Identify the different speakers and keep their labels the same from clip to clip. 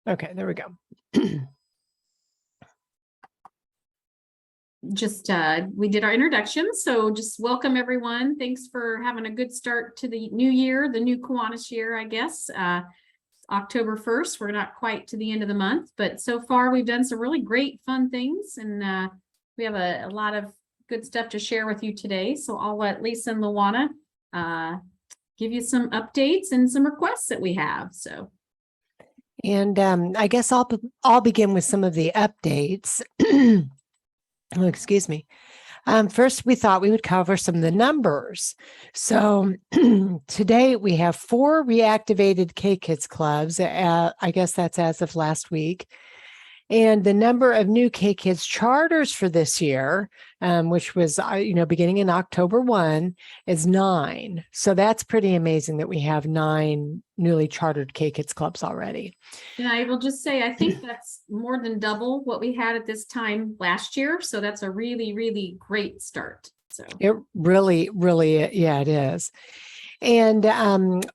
Speaker 1: Okay, there we go.
Speaker 2: We did our introduction, so just welcome everyone. Thanks for having a good start to the new year, the new Kiwanis year, I guess. October 1st, we're not quite to the end of the month, but so far we've done some really great fun things, and we have a lot of good stuff to share with you today. So I'll let Lisa and Luana give you some updates and some requests that we have. So,
Speaker 1: and I guess I'll begin with some of the updates. Oh, excuse me. First, we thought we would cover some of the numbers. So today we have 4 reactivated K-Kids clubs. I guess that's as of last week. And the number of new K-Kids charters for this year, which was, beginning in October 1, is 9. So that's pretty amazing that we have 9 newly chartered K-Kids clubs already.
Speaker 2: And I will just say, I think that's more than double what we had at this time last year. So that's a really, really great start. So
Speaker 1: it really, yeah, it is. And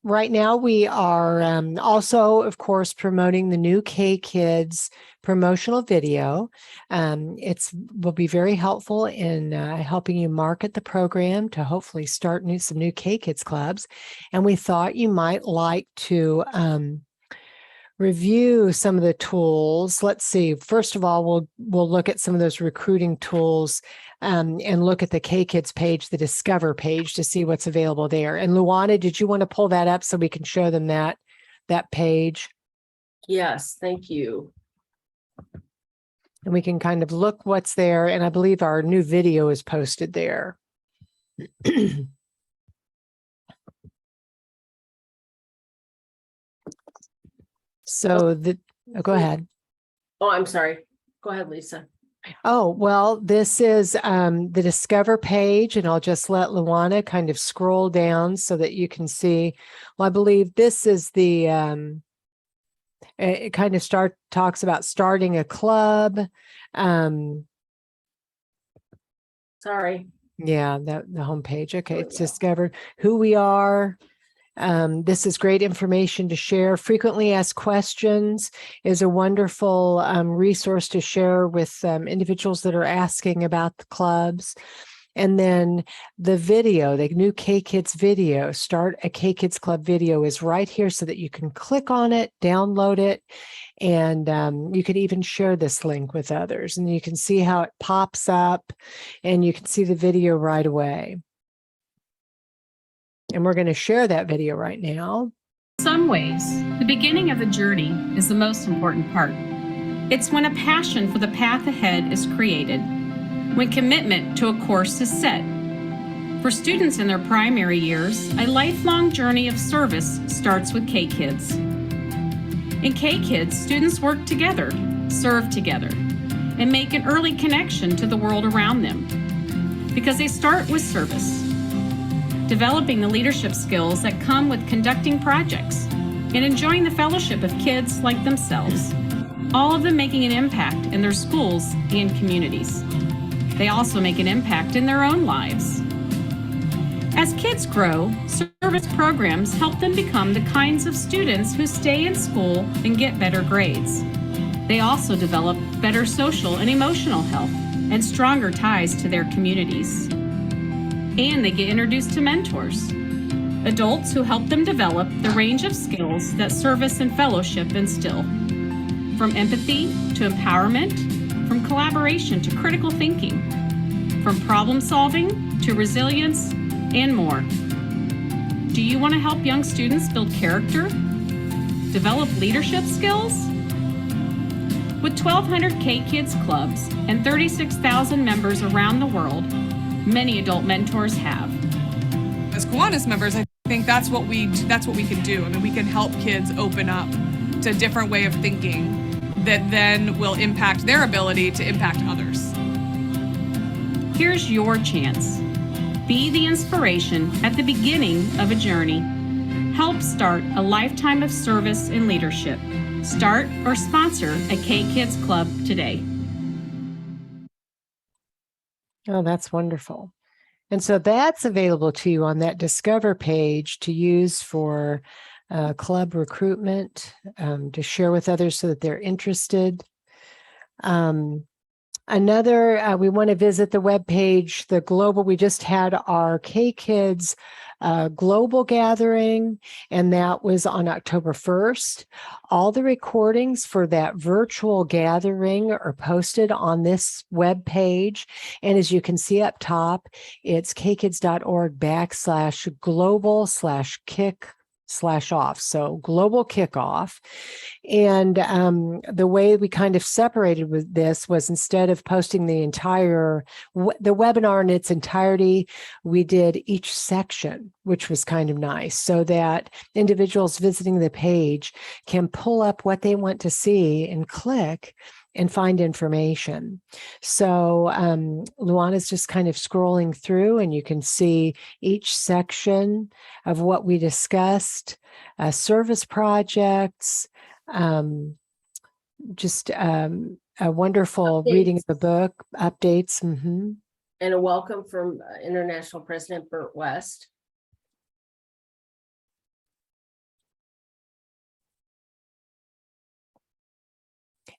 Speaker 1: right now we are also, of course, promoting the new K-Kids promotional video. It will be very helpful in helping you market the program to hopefully start some new K-Kids clubs. And we thought you might like to review some of the tools. Let's see. First of all, we'll look at some of those recruiting tools and look at the K-Kids page, the Discover page, to see what's available there. And Luana, did you want to pull that up so we can show them that page?
Speaker 3: Yes, thank you.
Speaker 1: And we can kind of look what's there. And I believe our new video is posted there. So go ahead.
Speaker 3: Oh, I'm sorry. Go ahead, Lisa.
Speaker 1: Oh, well, this is the Discover page, and I'll just let Luana kind of scroll down so that you can see. Well, I believe this is the, it kind of talks about starting a club.
Speaker 3: Sorry.
Speaker 1: Yeah, the homepage. Okay, it's Discover who we are. This is great information to share. Frequently asked questions is a wonderful resource to share with individuals that are asking about the clubs. And then the video, the new K-Kids video, Start a K-Kids Club video, is right here so that you can click on it, download it, and you can even share this link with others. And you can see how it pops up, and you can see the video right away. And we're going to share that video right now.
Speaker 4: In some ways, the beginning of a journey is the most important part. It's when a passion for the path ahead is created, when commitment to a course is set. For students in their primary years, a lifelong journey of service starts with K-Kids. In K-Kids, students work together, serve together, and make an early connection to the world around them, because they start with service. Developing the leadership skills that come with conducting projects, and enjoying the fellowship of kids like themselves, all of them making an impact in their schools and communities. They also make an impact in their own lives. As kids grow, service programs help them become the kinds of students who stay in school and get better grades. They also develop better social and emotional health and stronger ties to their communities. And they get introduced to mentors, adults who help them develop the range of skills that service and fellowship instill. From empathy to empowerment, from collaboration to critical thinking, from problem solving to resilience, and more. Do you want to help young students build character? Develop leadership skills? With 1,200 K-Kids clubs and 36,000 members around the world, many adult mentors have.
Speaker 5: As Kiwanis members, I think that's what we can do. I mean, we can help kids open up to a different way of thinking that then will impact their ability to impact others.
Speaker 4: Here's your chance. Be the inspiration at the beginning of a journey. Help start a lifetime of service and leadership. Start or sponsor a K-Kids Club today.
Speaker 1: Oh, that's wonderful. And so that's available to you on that Discover page to use for club recruitment to share with others so that they're interested. We want to visit the webpage, the global, we just had our K-Kids global gathering, and that was on October 1st. All the recordings for that virtual gathering are posted on this webpage. And as you can see up top, it's kkids.org/global/kick/off. So global kickoff. And the way we kind of separated with this was, instead of posting the entire, the webinar in its entirety, we did each section, which was kind of nice, so that individuals visiting the page can pull up what they want to see and click and find information. So Luana's just kind of scrolling through, and you can see each section of what we discussed, service projects, just a wonderful reading of the book, updates.
Speaker 3: And a welcome from International President Burt West.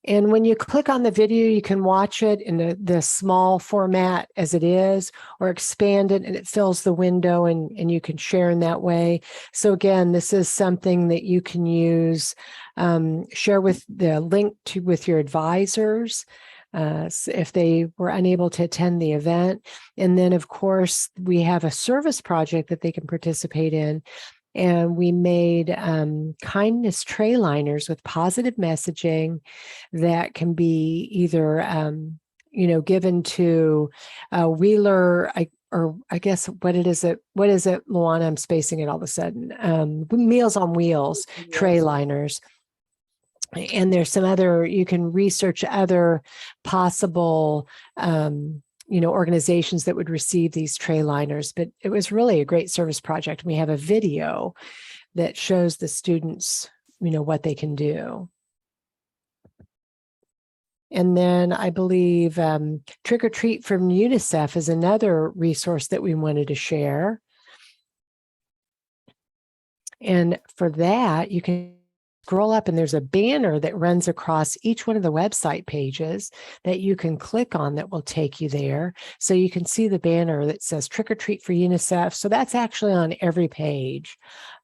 Speaker 1: And when you click on the video, you can watch it in the small format as it is, or expand it and it fills the window, and you can share in that way. So again, this is something that you can use, share with the link to with your advisors if they were unable to attend the event. And then, of course, we have a service project that they can participate in. And we made kindness tray liners with positive messaging that can be either, given to Wheeler, I guess, what is it, Luana? I'm spacing it all of a sudden. Meals on Wheels tray liners. And there's some other, you can research other possible organizations that would receive these tray liners, but it was really a great service project. We have a video that shows the students, what they can do. And then I believe Trick or Treat from UNICEF is another resource that we wanted to share. And for that, you can scroll up and there's a banner that runs across each one of the website pages that you can click on that will take you there. So you can see the banner that says Trick or Treat for UNICEF. So that's actually on every page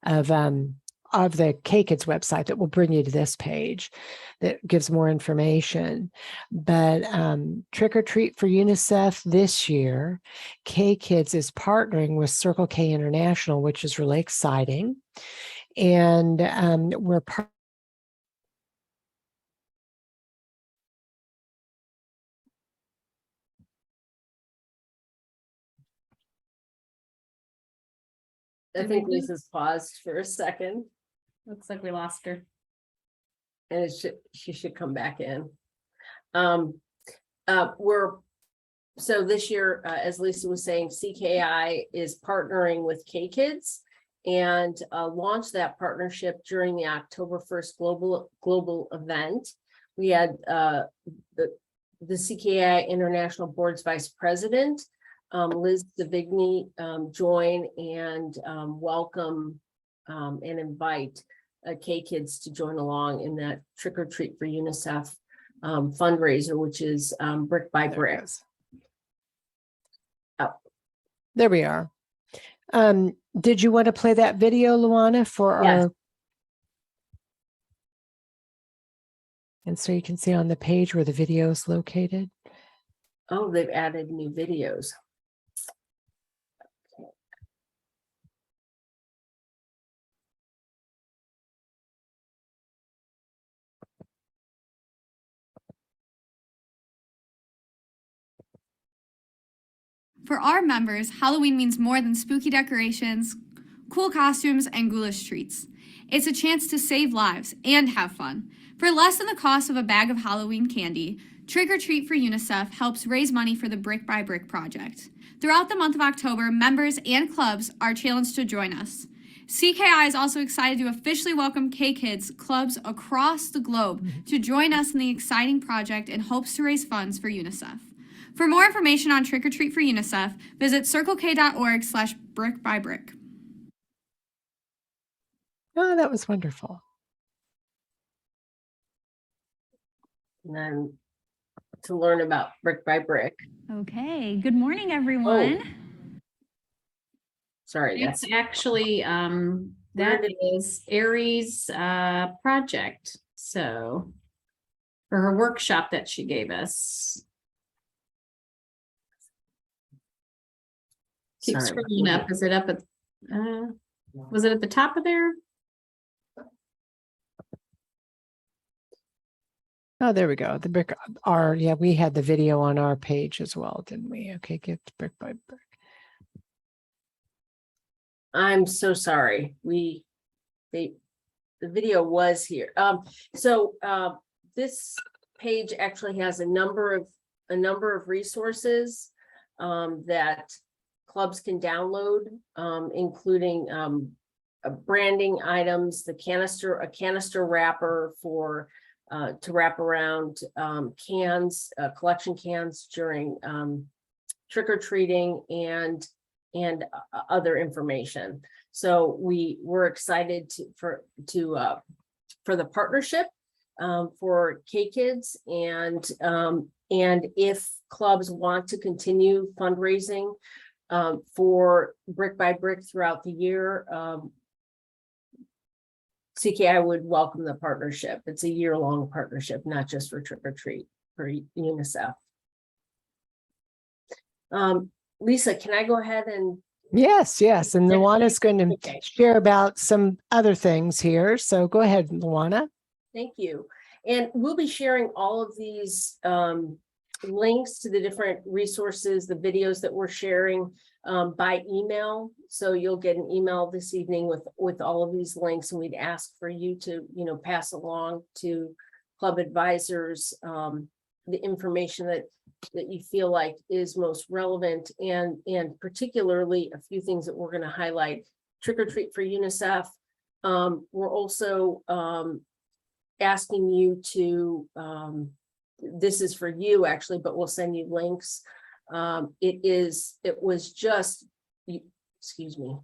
Speaker 1: of the K-Kids website that will bring you to this page that gives more information. But Trick or Treat for UNICEF this year, K-Kids is partnering with Circle K International, which is really exciting. And we're
Speaker 3: I think Lisa's paused for a second,
Speaker 2: Looks like we lost her.
Speaker 3: and she should come back in. So this year, as Lisa was saying, CKI is partnering with K-Kids and launched that partnership during the October 1st global event. We had the CKI International Board's Vice President, Liz Savigny, join and welcome and invite K-Kids to join along in that Trick or Treat for UNICEF fundraiser, which is Brick by Brick.
Speaker 1: There we are. Did you want to play that video, Luana, for
Speaker 3: Yes.
Speaker 1: our? And so you can see on the page where the video is located.
Speaker 3: Oh, they've added new videos.
Speaker 6: For our members, Halloween means more than spooky decorations, cool costumes, and ghoulish treats. It's a chance to save lives and have fun. For less than the cost of a bag of Halloween candy, Trick or Treat for UNICEF helps raise money for the Brick by Brick project. Throughout the month of October, members and clubs are challenged to join us. CKI is also excited to officially welcome K-Kids clubs across the globe to join us in the exciting project and hopes to raise funds for UNICEF. For more information on Trick or Treat for UNICEF, visit circlek.org/brickbybrick.
Speaker 1: Oh, that was wonderful.
Speaker 3: And then to learn about Brick by Brick.
Speaker 7: Okay, good morning, everyone.
Speaker 3: Sorry,
Speaker 2: It's
Speaker 3: that's
Speaker 2: actually,
Speaker 3: Where
Speaker 2: that
Speaker 3: did-
Speaker 2: is Aries, project, so. For her workshop that she gave us. Keep
Speaker 3: Sorry.
Speaker 2: scrolling up, is it up at, was it at the top of there?
Speaker 1: Oh, there we go. The brick, yeah, we had the video on our page as well, didn't we? Okay, get brick by brick.
Speaker 3: I'm so sorry. The video was here. This page actually has a number of resources that clubs can download, including branding items, a canister wrapper for to wrap around cans, collection cans during trick or treating and other information. So we're excited for the partnership for K-Kids, and if clubs want to continue fundraising for Brick by Brick throughout the year, CKI would welcome the partnership. It's a year-long partnership, not just for trick or treat, for UNICEF. Lisa, can I go ahead and
Speaker 1: Yes, yes. And
Speaker 3: Yeah.
Speaker 1: Luana's going to
Speaker 3: Okay.
Speaker 1: share about some other things here. So go ahead, Luana.
Speaker 3: Thank you. And we'll be sharing all of these links to the different resources, the videos that we're sharing by email. So you'll get an email this evening with all of these links, and we'd ask for you to, pass along to club advisors the information that you feel like is most relevant, and particularly a few things that we're going to highlight. Trick or Treat for UNICEF. We're also asking you to, this is for you actually, but we'll send you links. It was just, excuse me.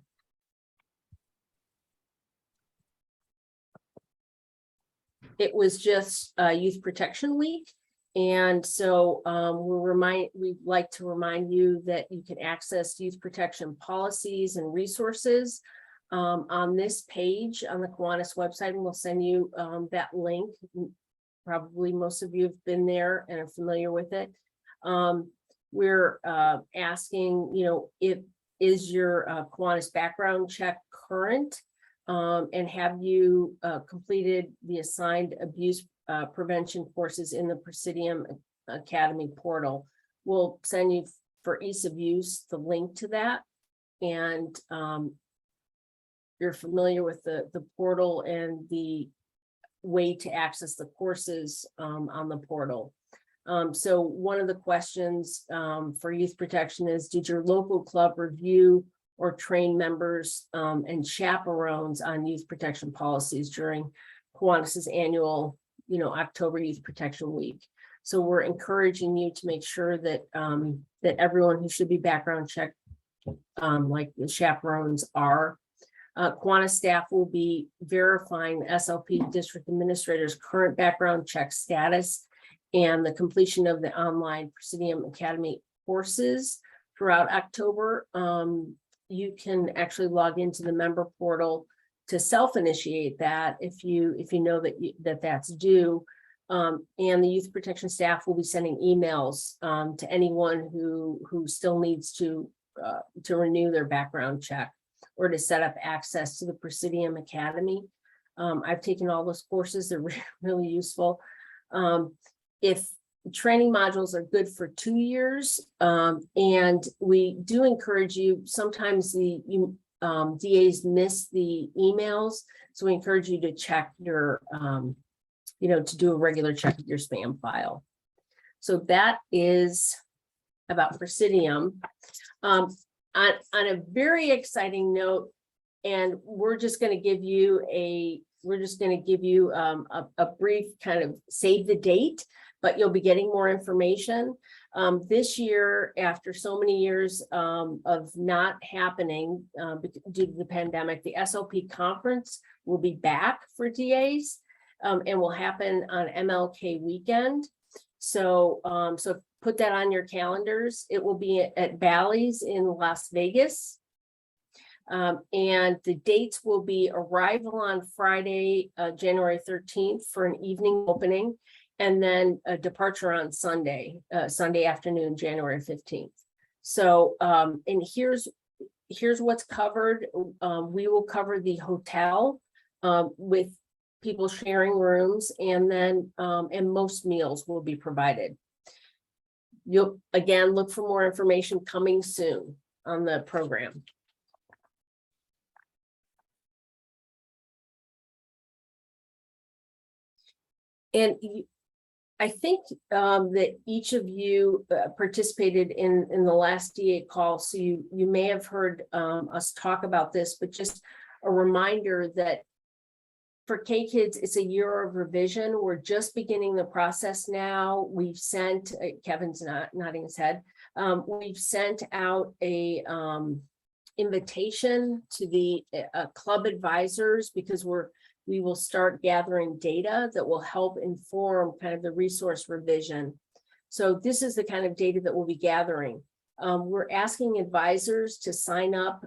Speaker 3: It was just Youth Protection Week. And so we'd like to remind you that you can access youth protection policies and resources on this page on the Kiwanis website, and we'll send you that link. Probably most of you have been there and are familiar with it. We're asking, is your Kiwanis background check current? And have you completed the assigned abuse prevention courses in the Presidium Academy portal? We'll send you, for ease of use, the link to that. And you're familiar with the portal and the way to access the courses on the portal. So one of the questions for youth protection is, did your local club review or train members and chaperones on youth protection policies during Kiwanis's annual October Youth Protection Week? So we're encouraging you to make sure that that everyone who should be background checked, like the chaperones are. Kiwanis staff will be verifying the SLP district administrator's current background check status and the completion of the online Presidium Academy courses throughout October. You can actually log into the member portal to self-initiate that if you know that that's due. And the youth protection staff will be sending emails to anyone who still needs to renew their background check or to set up access to the Presidium Academy. I've taken all those courses, they're really useful. If training modules are good for 2 years, and we do encourage you, sometimes the DAs miss the emails, so we encourage you to check your, to do a regular check of your spam file. So that is about Presidium. On a very exciting note, and we're just going to give you a going to give you a brief kind of save the date, but you'll be getting more information. This year, after so many years of not happening due to the pandemic, the SLP conference will be back for DAs and will happen on MLK weekend. So, so put that on your calendars. It will be at Bally's in Las Vegas. And the dates will be arrival on Friday, January 13th for an evening opening, and then a departure on Sunday, Sunday afternoon, January 15th. So, and here's what's covered. We will cover the hotel with people sharing rooms, and then and most meals will be provided. You'll again look for more information coming soon on the program. And I think that each of you participated in the last DA call, so you may have heard us talk about this, but just a reminder that for K-Kids, it's a year of revision. We're just beginning the process now. We've sent, Kevin's nodding his head, we've sent out a invitation to the club advisors, because we will start gathering data that will help inform kind of the resource revision. So this is the kind of data that we'll be gathering. We're asking advisors to sign up,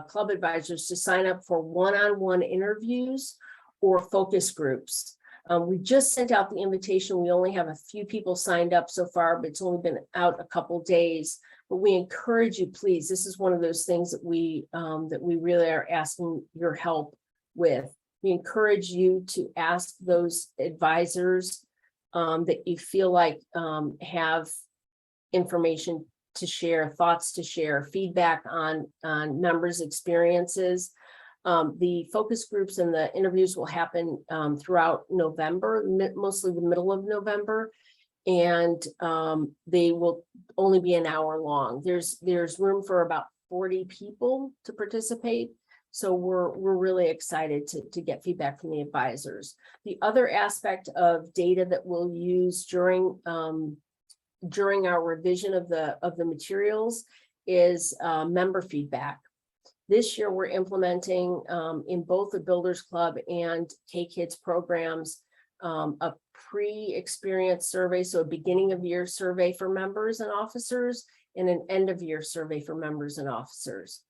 Speaker 3: club advisors to sign up for one-on-one interviews or focus groups. We just sent out the invitation. We only have a few people signed up so far, but it's only been out a couple days. But we encourage you, please. This is one of those things that we really are asking your help with. We encourage you to ask those advisors that you feel like have information to share, thoughts to share, feedback on members' experiences. The focus groups and the interviews will happen throughout November, mostly the middle of November, and they will only be an hour long. There's room for about 40 people to participate. So we're really excited to get feedback from the advisors. The other aspect of data that we'll use during our revision of the materials is member feedback. This year, we're implementing in both the Builders Club and K-Kids programs a pre-experience survey, so a beginning of year survey for members and officers, and an end of year survey for members and officers.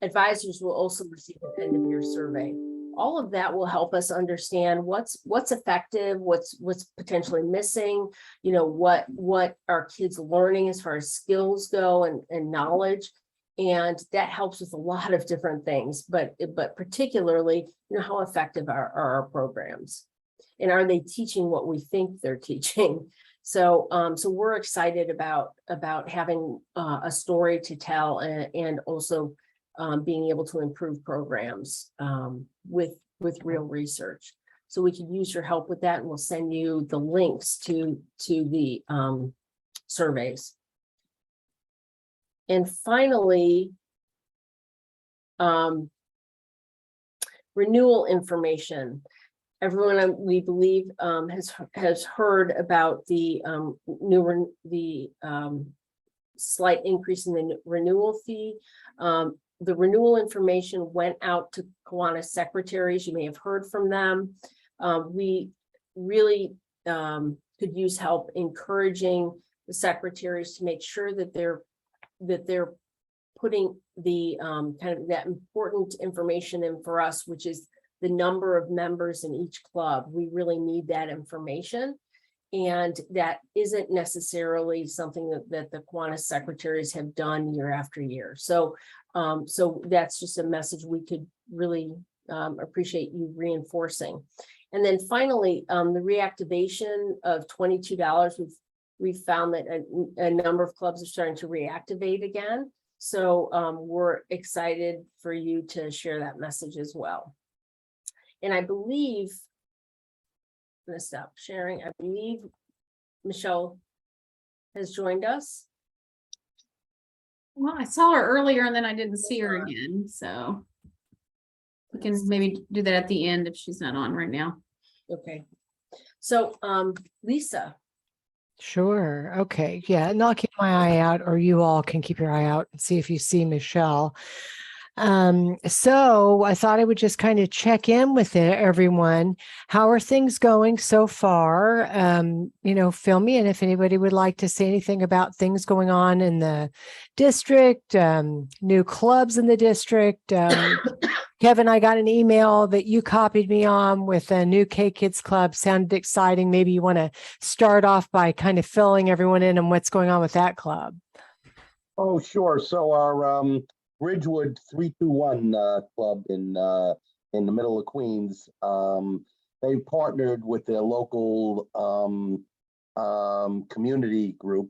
Speaker 3: Advisors will also receive an end of year survey. All of that will help us understand what's effective, what's potentially missing, you know, what are kids learning as far as skills go and knowledge. And that helps with a lot of different things, but particularly, you know, how effective are our programs, and are they teaching what we think they're teaching? So, so we're excited about having a story to tell, and also being able to improve programs with real research. So we can use your help with that, and we'll send you the links to the surveys. And finally, renewal information. Everyone, we believe, has heard about the slight increase in the renewal fee. The renewal information went out to Kiwanis secretaries. You may have heard from them. We really could use help encouraging the secretaries to make sure that they're putting the kind of that important information in for us, which is the number of members in each club. We really need that information. And that isn't necessarily something that the Kiwanis secretaries have done year after year. So, so that's just a message we could really appreciate you reinforcing. And then finally, the reactivation of $22, we've found that a number of clubs are starting to reactivate again. So we're excited for you to share that message as well. And I believe, I'm going to stop sharing. I believe Michelle has joined us.
Speaker 2: Well, I saw her earlier and then I didn't see her again, so. We can maybe do that at the end if she's not on right now.
Speaker 3: Okay. So, Lisa,
Speaker 1: Sure. Okay. Yeah. And I'll keep my eye out, or you all can keep your eye out and see if you see Michelle. So I thought I would just kind of check in with everyone. How are things going so far? Fill me in if anybody would like to say anything about things going on in the district, new clubs in the district. Kevin, I got an email that you copied me on with a new K-Kids Club. Sounded exciting. Maybe you want to start off by kind of filling everyone in on what's going on with that club.
Speaker 8: Oh, sure. So our Ridgewood 321 club in the middle of Queens, they partnered with their local community group,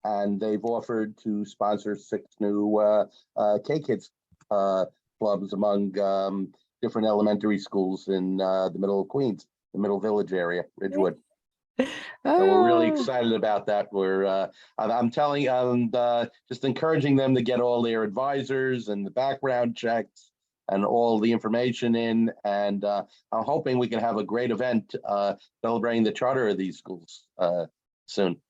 Speaker 8: and they've offered to sponsor 6 new K-Kids clubs among different elementary schools in the middle of Queens, the Middle Village area, Ridgewood. So we're really excited about that. I'm just encouraging them to get all their advisors and the background checks and all the information in. And I'm hoping we can have a great event celebrating the charter of these schools soon.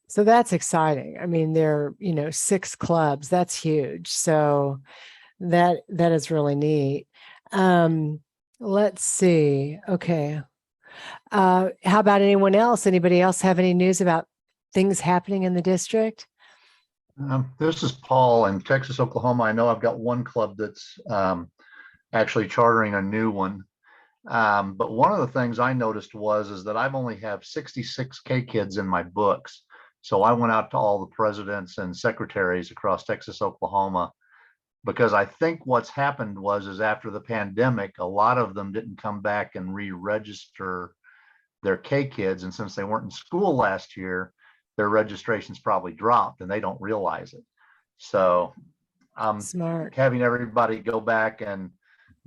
Speaker 1: So that's exciting. I mean, there are, 6 clubs. That's huge. So that is really neat. Let's see. Okay. How about anyone else? Anybody else have any news about things happening in the district?
Speaker 9: This is Paul in Texas, Oklahoma. I know I've got one club that's actually chartering a new one. But one of the things I noticed is that I've only have 66 K-Kids in my books. So I went out to all the presidents and secretaries across Texas, Oklahoma, because I think what's happened is after the pandemic, a lot of them didn't come back and re-register their K-Kids. And since they weren't in school last year, their registrations probably dropped and they don't realize it. So I'm
Speaker 1: Smart.
Speaker 9: having everybody go back and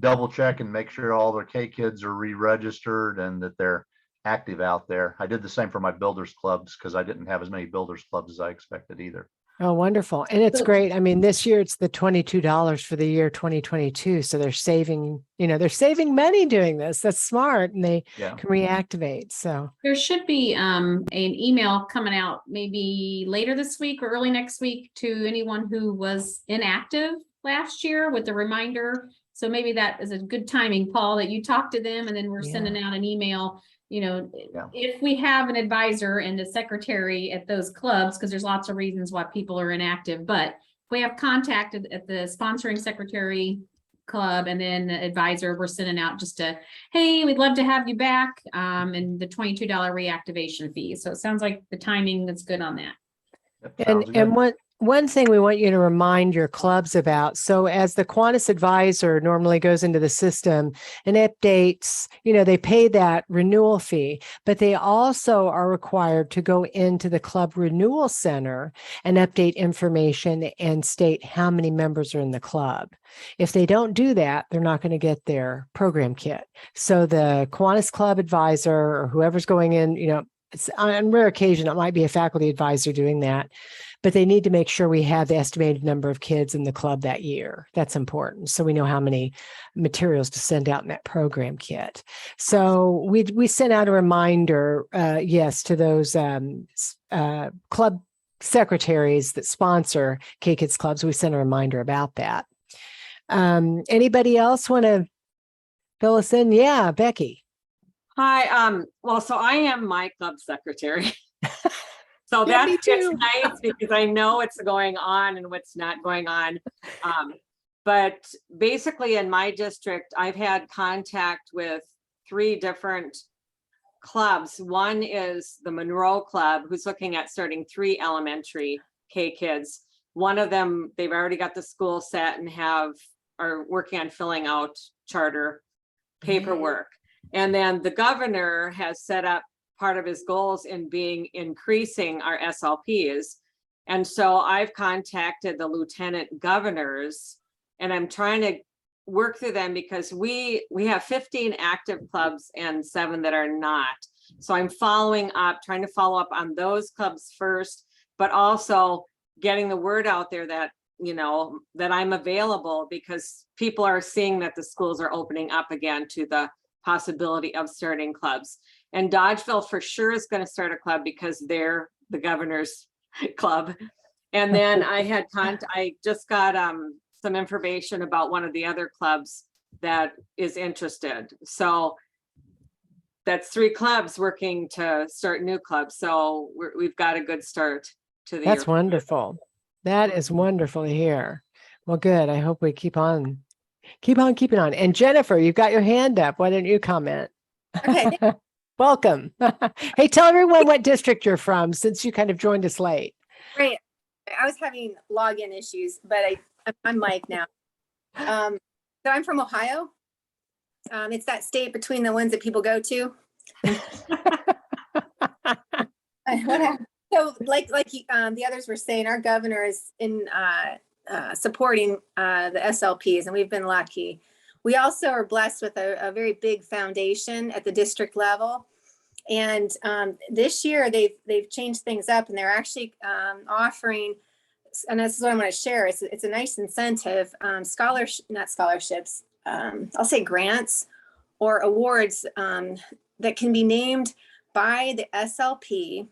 Speaker 9: double check and make sure all their K-Kids are re-registered and that they're active out there. I did the same for my builders clubs because I didn't have as many builders clubs as I expected either.
Speaker 1: Oh, wonderful. And it's great. I mean, this year it's the $22 for the year 2022. So they're saving money doing this. That's smart. And they can reactivate. So
Speaker 2: There should be an email coming out maybe later this week or early next week to anyone who was inactive last year with a reminder. So maybe that is a good timing, Paul, that you talk to them and then we're sending out an email. If we have an advisor and a secretary at those clubs, because there's lots of reasons why people are inactive, but if we have contacted at the sponsoring secretary club and then the advisor, we're sending out just hey, we'd love to have you back, and the $22 reactivation fee. So it sounds like the timing that's good on that.
Speaker 1: And one thing we want you to remind your clubs about. So as the Kiwanis advisor normally goes into the system and updates, they pay that renewal fee, but they also are required to go into the club renewal center and update information and state how many members are in the club. If they don't do that, they're not going to get their program kit. So the Kiwanis club advisor or whoever's going in, it's on rare occasion, it might be a faculty advisor doing that, but they need to make sure we have the estimated number of kids in the club that year. That's important. So we know how many materials to send out in that program kit. So we sent out a reminder, to those club secretaries that sponsor K-Kids clubs. We sent a reminder about that. Anybody else want to fill us in? Yeah, Becky.
Speaker 10: Hi, so I am my club secretary. So
Speaker 1: Yeah, me
Speaker 10: that's
Speaker 1: too.
Speaker 10: nice because I know what's going on and what's not going on. But basically in my district, I've had contact with 3 different clubs. One is the Monroe Club, who's looking at starting 3 elementary K-Kids. One of them, they've already got the school set and are working on filling out charter paperwork. And then the governor has set up part of his goals in increasing our SLPs. And so I've contacted the lieutenant governors and I'm trying to work through them because we have 15 active clubs and 7 that are not. So I'm trying to follow up on those clubs first, but also getting the word out there that you know, that I'm available because people are seeing that the schools are opening up again to the possibility of starting clubs. And Dodgeville for sure is going to start a club because they're the governor's club. And then I just got some information about one of the other clubs that is interested. So that's 3 clubs working to start new clubs. So we've got a good start to the
Speaker 1: That's
Speaker 10: year.
Speaker 1: wonderful. That is wonderful to hear. Well, good. I hope we keep on keeping on. And Jennifer, you've got your hand up. Why don't you comment?
Speaker 11: Okay.
Speaker 1: Welcome. Hey, tell everyone what district you're from since you kind of joined us late.
Speaker 11: Great. I was having login issues, but I'm Mike now. So I'm from Ohio. It's that state between the ones that people go to. So like the others were saying, our governor is in supporting the SLPs, and we've been lucky. We also are blessed with a very big foundation at the district level. And this year they've changed things up, and they're actually offering, and this is what I'm going to share. It's a nice incentive, not scholarships. I'll say grants or awards that can be named by the SLP,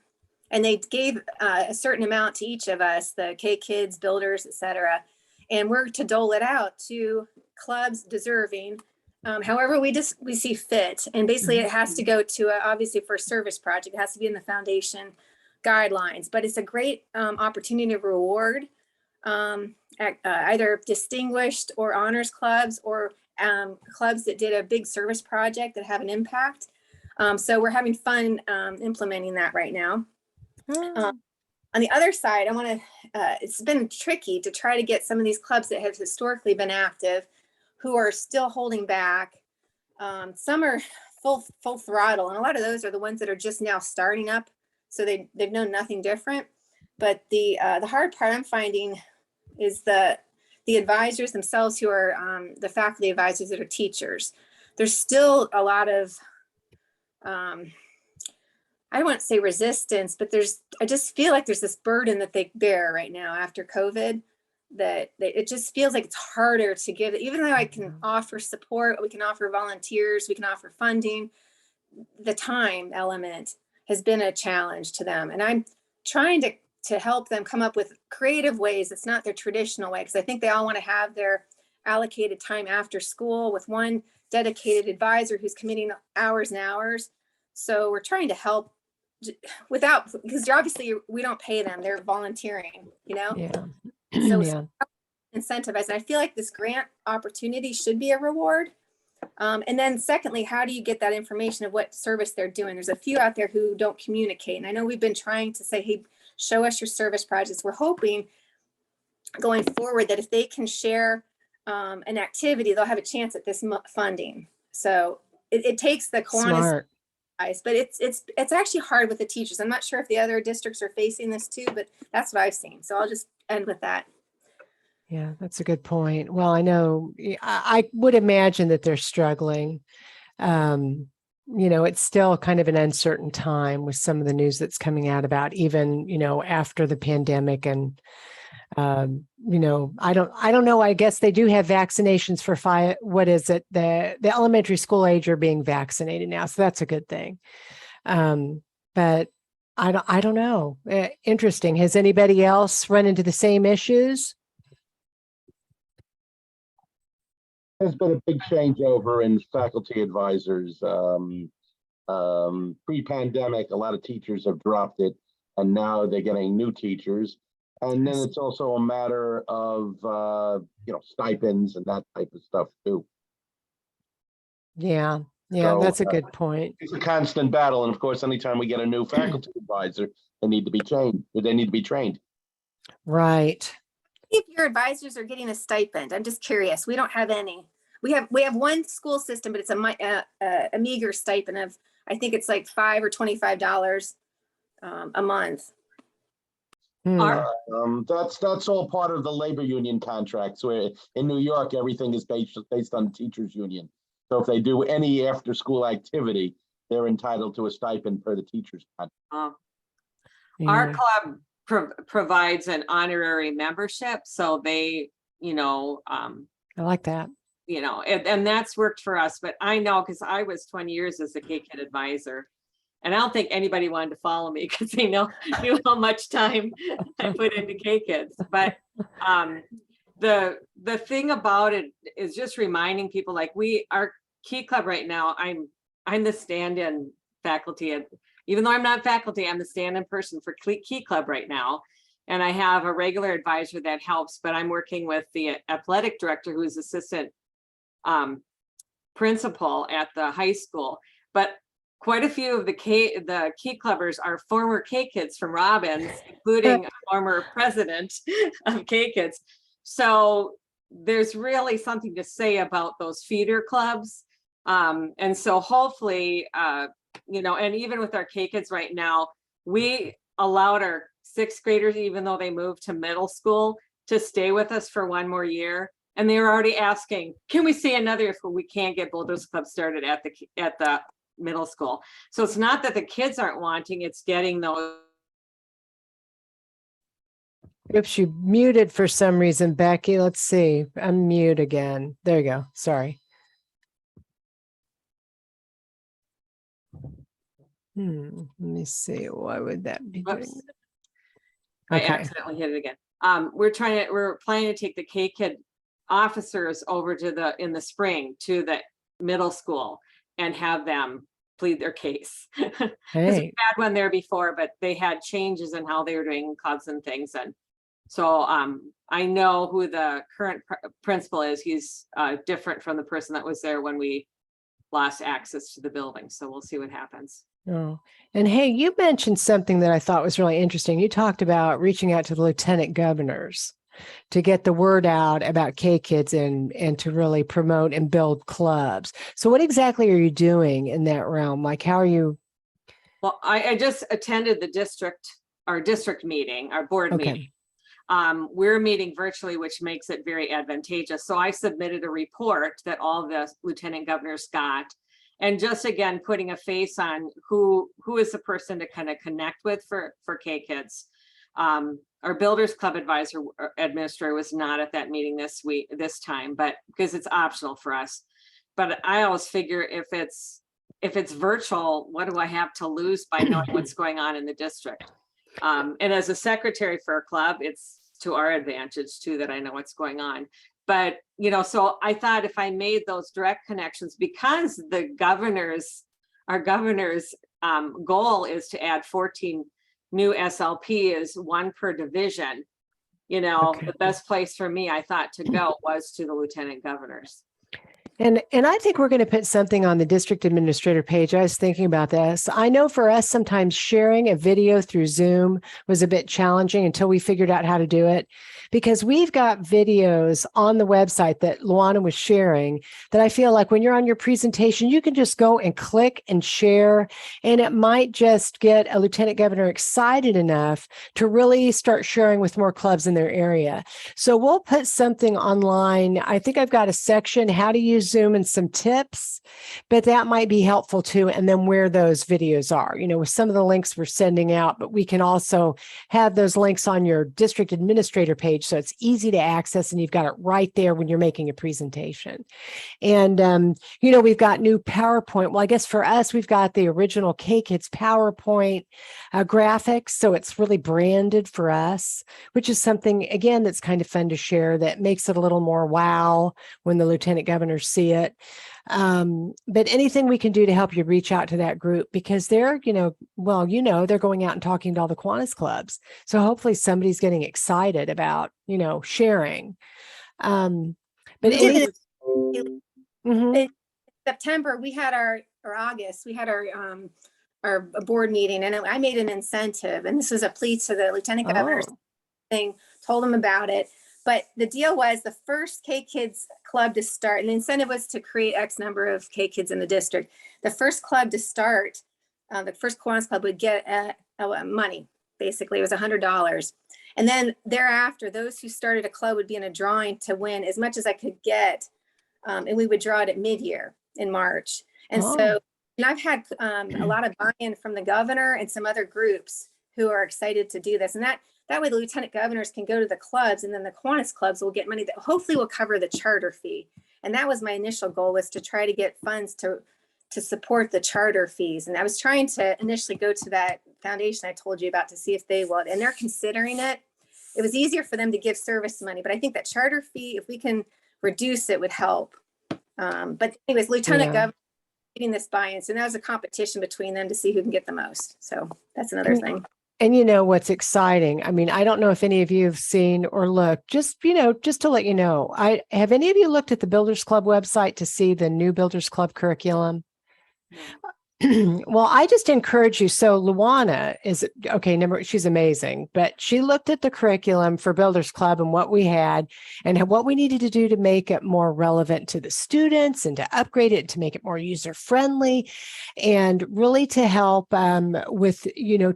Speaker 11: and they gave a certain amount to each of us, the K Kids, builders, etc. And we're to dole it out to clubs deserving. However, we see fit, and basically it has to go to obviously for a service project. It has to be in the foundation guidelines, but it's a great opportunity to reward either distinguished or honors clubs or clubs that did a big service project that have an impact. So we're having fun implementing that right now. On the other side, I want to, it's been tricky to try to get some of these clubs that have historically been active who are still holding back. Some are full throttle, and a lot of those are the ones that are just now starting up. So they've known nothing different. But the hard part I'm finding is the advisors themselves who are the faculty advisors that are teachers. There's still a lot of, I wouldn't say resistance, but I just feel like there's this burden that they bear right now after COVID, that it just feels like it's harder to give, even though I can offer support, we can offer volunteers, we can offer funding, the time element has been a challenge to them. And I'm trying to help them come up with creative ways. It's not their traditional way, because I think they all want to have their allocated time after school with one dedicated advisor who's committing hours and hours. So we're trying to help because obviously we don't pay them, they're volunteering, you know?
Speaker 1: Yeah.
Speaker 11: So
Speaker 1: Yeah.
Speaker 11: incentivized. And I feel like this grant opportunity should be a reward. And then secondly, how do you get that information of what service they're doing? There's a few out there who don't communicate. And I know we've been trying to say, hey, show us your service projects. We're hoping going forward that if they can share an activity, they'll have a chance at this funding. So it takes the Kiwanis,
Speaker 1: Smart.
Speaker 11: but it's actually hard with the teachers. I'm not sure if the other districts are facing this too, but that's what I've seen. So I'll just end with that.
Speaker 1: Yeah, that's a good point. Well, I know I would imagine that they're struggling. It's still kind of an uncertain time with some of the news that's coming out about even, after the pandemic. And, I don't know. I guess they do have vaccinations for the elementary school age are being vaccinated now. So that's a good thing. But I don't know. Interesting. Has anybody else run into the same issues?
Speaker 8: There's been a big changeover in faculty advisors. Pre-pandemic, a lot of teachers have dropped it, and now they're getting new teachers. And then it's also a matter of, stipends and that type of stuff too.
Speaker 1: Yeah,
Speaker 8: So,
Speaker 1: that's a good point.
Speaker 8: It's a constant battle. And of course, anytime we get a new faculty advisor, they need to be trained. Right.
Speaker 11: If your advisors are getting a stipend, I'm just curious. We don't have any. We have one school system, but it's a meager stipend of, I think it's like $5 or $25 a month.
Speaker 8: That's all part of the labor union contracts. Where in New York, everything is based on the teachers union. So if they do any after school activity, they're entitled to a stipend per the teachers contract.
Speaker 10: Our club provides an honorary membership. So they,
Speaker 1: I like that.
Speaker 10: and that's worked for us. But I know, because I was 20 years as a K-Kid advisor. And I don't think anybody wanted to follow me because they knew how much time I put into K-Kids. But the thing about it is just reminding people, like our Key Club right now, I'm the stand-in faculty. Even though I'm not faculty, I'm the stand-in person for Key Club right now. And I have a regular advisor that helps, but I'm working with the athletic director, who's assistant principal at the high school. But quite a few of the Key Clubbers are former K-Kids from Robbins, including a former president of K-Kids. So there's really something to say about those feeder clubs. And so hopefully, and even with our K-Kids right now, we allowed our 6th graders, even though they moved to middle school, to stay with us for one more year. And they were already asking, can we stay another year if we can't get Boulders Club started at the middle school? So it's not that the kids aren't wanting, it's getting those.
Speaker 1: Oops, you muted for some reason, Becky. Let's see. Unmute again. There you go. Sorry. Let me see. Why would that be doing
Speaker 10: Whoops.
Speaker 1: that?
Speaker 10: I
Speaker 1: Okay.
Speaker 10: accidentally hit it again. We're planning to take the K-Kid officers over to in the spring to the middle school and have them plead their case. Because
Speaker 1: Hey,
Speaker 10: we had one there before, but they had changes in how they were doing clubs and things. And so I know who the current principal is. He's different from the person that was there when we lost access to the building. So we'll see what happens.
Speaker 1: oh, and hey, you mentioned something that I thought was really interesting. You talked about reaching out to the lieutenant governors to get the word out about K-Kids and to really promote and build clubs. So what exactly are you doing in that realm? Like, how are you?
Speaker 10: Well, I just attended our district meeting, our board meeting. We're meeting virtually, which makes it very advantageous. So I submitted a report that all the lieutenant governors got, and just again putting a face on who is the person to kind of connect with for K-Kids. Our Builders Club administrator was not at that meeting this time, but because it's optional for us. But I always figure if it's virtual, what do I have to lose by knowing what's going on in the district? And as a secretary for a club, it's to our advantage too, that I know what's going on. But, so I thought if I made those direct connections, because our governor's goal is to add 14 new SLPs, 1 per division, the best place for me, I thought, to go was to the lieutenant governors.
Speaker 1: And I think we're going to put something on the district administrator page. I was thinking about this. I know for us, sometimes sharing a video through Zoom was a bit challenging until we figured out how to do it, because we've got videos on the website that Luana was sharing that I feel like when you're on your presentation, you can just go and click and share, and it might just get a lieutenant governor excited enough to really start sharing with more clubs in their area. So we'll put something online. I think I've got a section, how to use Zoom, and some tips, but that might be helpful too. And then where those videos are, with some of the links we're sending out, but we can also have those links on your district administrator page. So it's easy to access and you've got it right there when you're making a presentation. And, we've got new PowerPoint. Well, I guess for us, we've got the original K-Kids PowerPoint graphics. So it's really branded for us, which is something, again, that's kind of fun to share, that makes it a little more wow when the lieutenant governors see it. But anything we can do to help you reach out to that group, because they're, they're going out and talking to all the Kiwanis clubs. So hopefully somebody's getting excited about, sharing. But
Speaker 11: In September, we had or August, we had our board meeting, and I made an incentive, and this was a plea to the lieutenant governor thing, told them about it. But the deal was the first K-Kids club to start, and the incentive was to create X number of K-Kids in the district. The first club to start, the first Kiwanis club would get money. Basically, it was $100. And then thereafter, those who started a club would be in a drawing to win as much as I could get. And we would draw it at mid-year in March. And so, and I've had a lot of buy-in from the governor and some other groups who are excited to do this. And That way the lieutenant governors can go to the clubs, and then the Kiwanis clubs will get money that hopefully will cover the charter fee. And that was my initial goal, was to try to get funds to support the charter fees. And I was trying to initially go to that foundation I told you about to see if they would, and they're considering it. It was easier for them to give service money, but I think that charter fee, if we can reduce it, would help. But anyways, lieutenant governor getting this buy-in. So now there's a competition between them to see who can get the most. So that's another thing.
Speaker 1: And you know what's exciting? I mean, I don't know if any of you have seen or looked, just to let you know, have any of you looked at the Builders Club website to see the new Builders Club curriculum? Well, I just encourage you. So Luana is okay. She's amazing, but she looked at the curriculum for Builders Club and what we had and what we needed to do to make it more relevant to the students and to upgrade it, to make it more user friendly, and really to help with,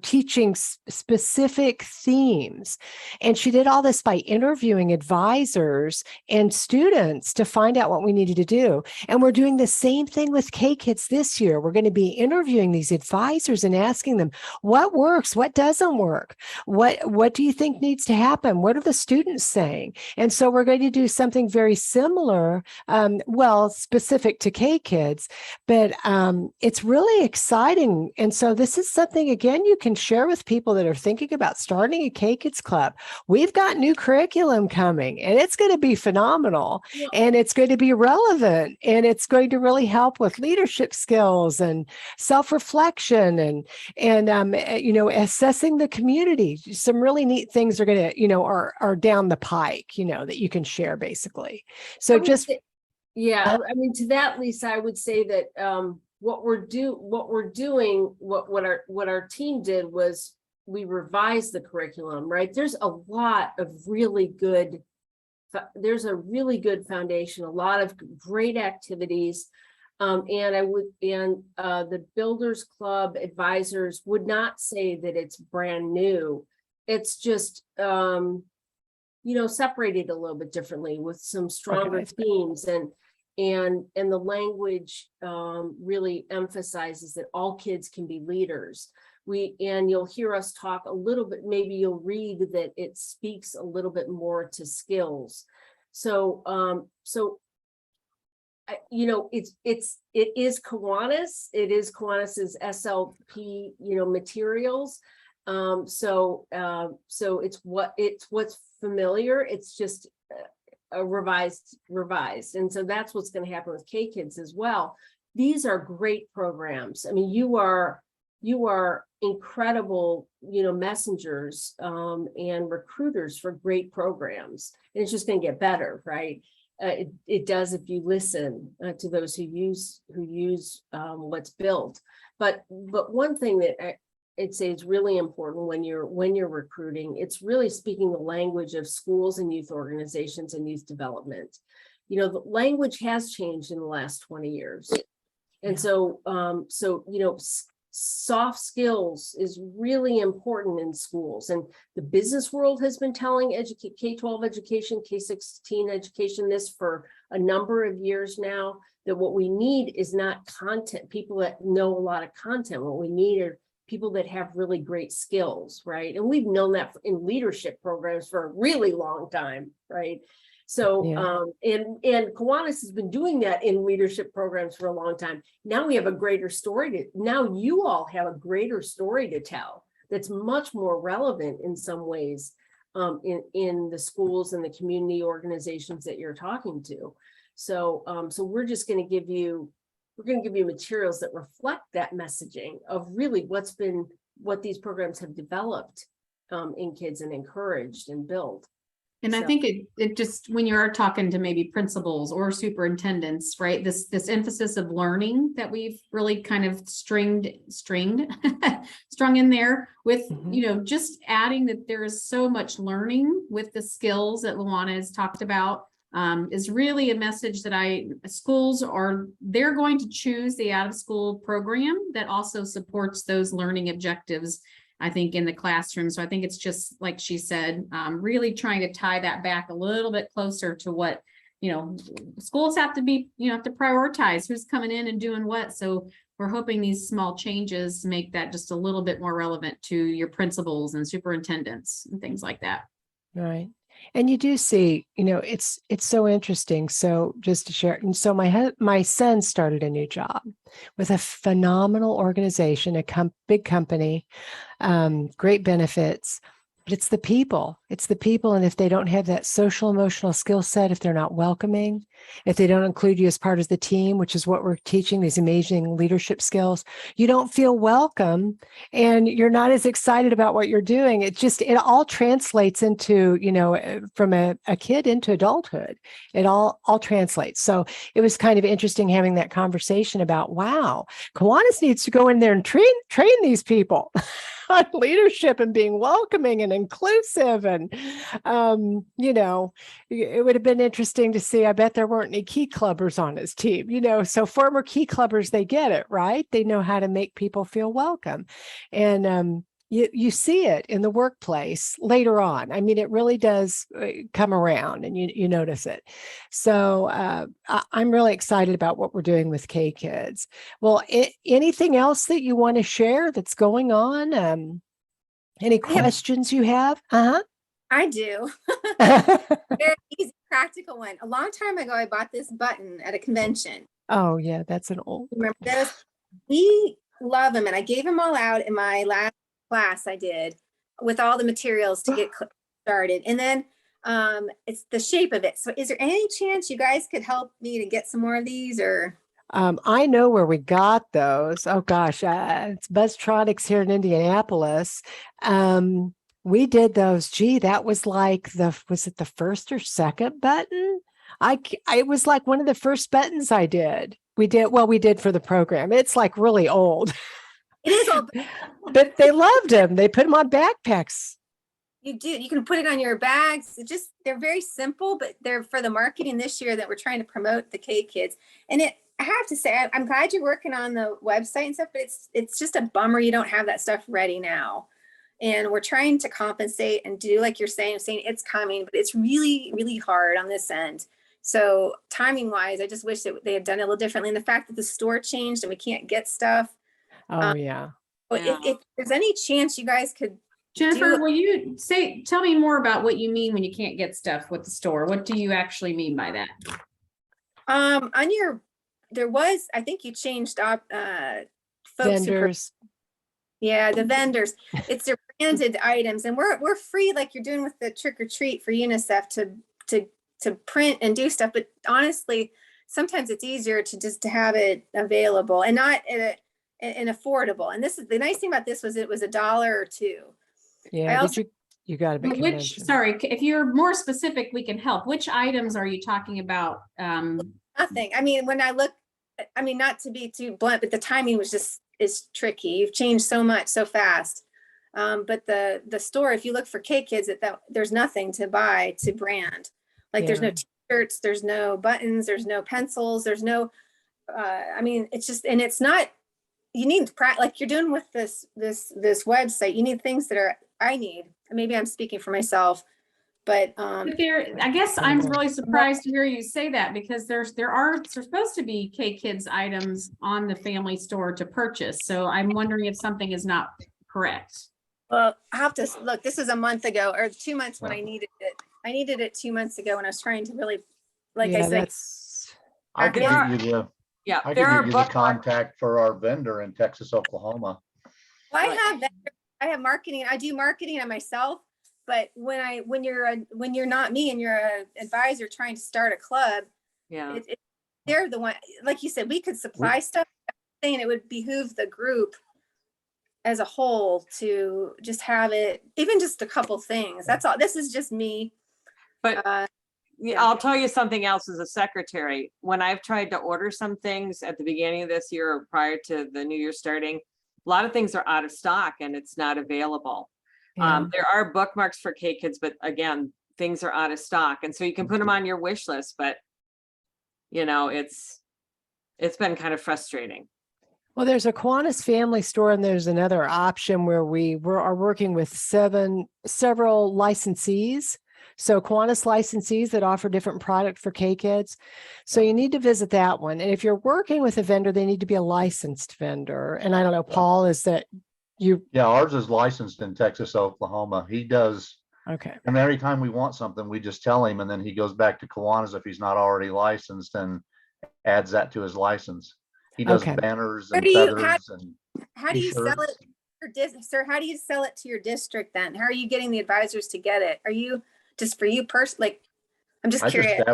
Speaker 1: teaching specific themes. And she did all this by interviewing advisors and students to find out what we needed to do. And we're doing the same thing with K-Kids this year. We're going to be interviewing these advisors and asking them what works, what doesn't work, what do you think needs to happen, what are the students saying? And so we're going to do something very similar, specific to K-Kids, but it's really exciting. And so this is something, again, you can share with people that are thinking about starting a K-Kids club. We've got new curriculum coming, and it's going to be phenomenal, and it's going to be relevant, and it's going to really help with leadership skills and self-reflection and assessing the community. Some really neat things are going to, are down the pike, that you can share basically. So
Speaker 3: I mean, to that, Lisa, I would say that what our team did was we revised the curriculum, right? There's a lot of really good, there's a really good foundation, a lot of great activities. The Builders Club advisors would not say that it's brand new. It's just, separated a little bit differently with some stronger themes, and the language really emphasizes that all kids can be leaders. You'll hear us talk a little bit, maybe you'll read that it speaks a little bit more to skills. It is Kiwanis. It is Kiwanis's SLP, materials. So it's what's familiar. It's just a revised. And so that's what's going to happen with K-Kids as well. These are great programs. I mean, you are incredible, messengers and recruiters for great programs. And it's just going to get better, right? It does if you listen to those who use what's built. But one thing that I'd say is really important when you're recruiting, it's really speaking the language of schools and youth organizations and youth development. The language has changed in the last 20 years, and so soft skills is really important in schools, and the business world has been telling K-12 education, K-16 education this for a number of years now, that what we need is not content, people that know a lot of content. What we need are people that have really great skills, right? And we've known that in leadership programs for a really long time, right? So, and Kiwanis has been doing that in leadership programs for a long time. Now we have a greater story now you all have a greater story to tell that's much more relevant in some ways in the schools and the community organizations that you're talking to. So, we're just going to give you, materials that reflect that messaging of really what these programs have developed in kids and encouraged and built.
Speaker 2: And I think it just, when you are talking to maybe principals or superintendents, right, this emphasis of learning that we've really kind of strung in there with, just adding that there is so much learning with the skills that Luana has talked about, is really a message that schools they're going to choose the out of school program that also supports those learning objectives, I think, in the classroom. So I think it's just like she said, really trying to tie that back a little bit closer to what, schools have to be, have to prioritize who's coming in and doing what. So we're hoping these small changes make that just a little bit more relevant to your principals and superintendents and things like that.
Speaker 1: Right. And you do see, it's so interesting. So just to share, and so my son started a new job with a phenomenal organization, big company, great benefits, but it's the people. It's the people. And if they don't have that social emotional skill set, if they're not welcoming, if they don't include you as part of the team, which is what we're teaching, these amazing leadership skills, you don't feel welcome and you're not as excited about what you're doing. It all translates into, from a kid into adulthood, it all translates. So it was kind of interesting having that conversation about, wow, Kiwanis needs to go in there and train these people on leadership and being welcoming and inclusive. And, it would have been interesting to see. I bet there weren't any key clubbers on his team, so former key clubbers, they get it, right? They know how to make people feel welcome. And, you see it in the workplace later on. I mean, it really does come around and you notice it. So I'm really excited about what we're doing with K-Kids. Well, anything else that you want to share that's going on? Any questions you have?
Speaker 11: I do. Very easy, practical one. A long time ago, I bought this button at a convention.
Speaker 1: Oh, yeah, that's an old.
Speaker 11: Remember those? We love them. And I gave them all out in my last class I did with all the materials to get started. And then it's the shape of it. So is there any chance you guys could help me to get some more of these or?
Speaker 1: I know where we got those. Oh gosh, it's Buzztronics here in Indianapolis. We did those. Gee, that was like was it the first or second button? It was like one of the first buttons I did. We did for the program. It's like really old.
Speaker 11: It is old.
Speaker 1: But they loved them. They put them on backpacks.
Speaker 11: You do. You can put it on your bags. They're very simple, but they're for the marketing this year that we're trying to promote the K-Kids. And I have to say, I'm glad you're working on the website and stuff, but it's just a bummer you don't have that stuff ready now. And we're trying to compensate and do like you're saying it's coming, but it's really, really hard on this end. So timing wise, I just wish that they had done it a little differently. And the fact that the store changed and we can't get stuff.
Speaker 1: Oh, yeah.
Speaker 11: If there's any chance you guys could.
Speaker 2: Jennifer, will you tell me more about what you mean when you can't get stuff with the store? What do you actually mean by that?
Speaker 11: I think you changed up folks
Speaker 1: vendors.
Speaker 11: The vendors. It's their branded items, and we're free, like you're doing with the trick or treat for UNICEF to print and do stuff. But honestly, sometimes it's easier to have it available and not and affordable. And this is the nice thing about this was it was $1 or $2.
Speaker 1: Yeah, you got to be.
Speaker 2: If you're more specific, we can help. Which items are you talking about?
Speaker 11: Nothing. I mean, when I look, not to be too blunt, but the timing was is tricky. You've changed so much so fast. But the store, if you look for K-Kids, there's nothing to buy to brand. Like there's no t-shirts, there's no buttons, there's no pencils, there's no. It's just, and it's not. You need like you're doing with this website. You need things that I need. Maybe I'm speaking for myself, but
Speaker 2: I guess I'm really surprised to hear you say that because there's supposed to be K-Kids items on the family store to purchase. So I'm wondering if something is not correct.
Speaker 11: Well, I have to look. This is a month ago or 2 months when I needed it. I needed it 2 months ago when I was trying to really, I said.
Speaker 9: I can give you the contact for our vendor in Texas, Oklahoma.
Speaker 11: Well, I have marketing. I do marketing on myself, but when you're not me and you're an advisor trying to start a club, they're the one. Like you said, we could supply stuff, and it would behoove the group as a whole to just have it, even just a couple things. That's all. This is just me.
Speaker 10: But I'll tell you something else as a secretary. When I've tried to order some things at the beginning of this year or prior to the new year starting, a lot of things are out of stock and it's not available.
Speaker 1: Yeah.
Speaker 10: There are bookmarks for K-Kids, but again, things are out of stock. And so you can put them on your wish list, but it's been kind of frustrating.
Speaker 1: Well, there's a Kiwanis family store, and there's another option where we are working with several licensees. So Kiwanis licensees that offer different product for K-Kids. So you need to visit that one. And if you're working with a vendor, they need to be a licensed vendor. And I don't know, Paul, is that you,
Speaker 9: Yeah, ours is licensed in Texas, Oklahoma. He does,
Speaker 1: okay.
Speaker 9: and every time we want something, we just tell him, and then he goes back to Kiwanis if he's not already licensed and adds that to his license. He does
Speaker 1: Okay.
Speaker 9: banners
Speaker 11: How
Speaker 9: and
Speaker 11: do you-
Speaker 9: feathers and
Speaker 11: How do you sell
Speaker 9: t-shirts.
Speaker 11: it? Sir, how do you sell it to your district then? How are you getting the advisors to get it? Are you just for you personally? Like, I'm just
Speaker 9: I just
Speaker 11: curious.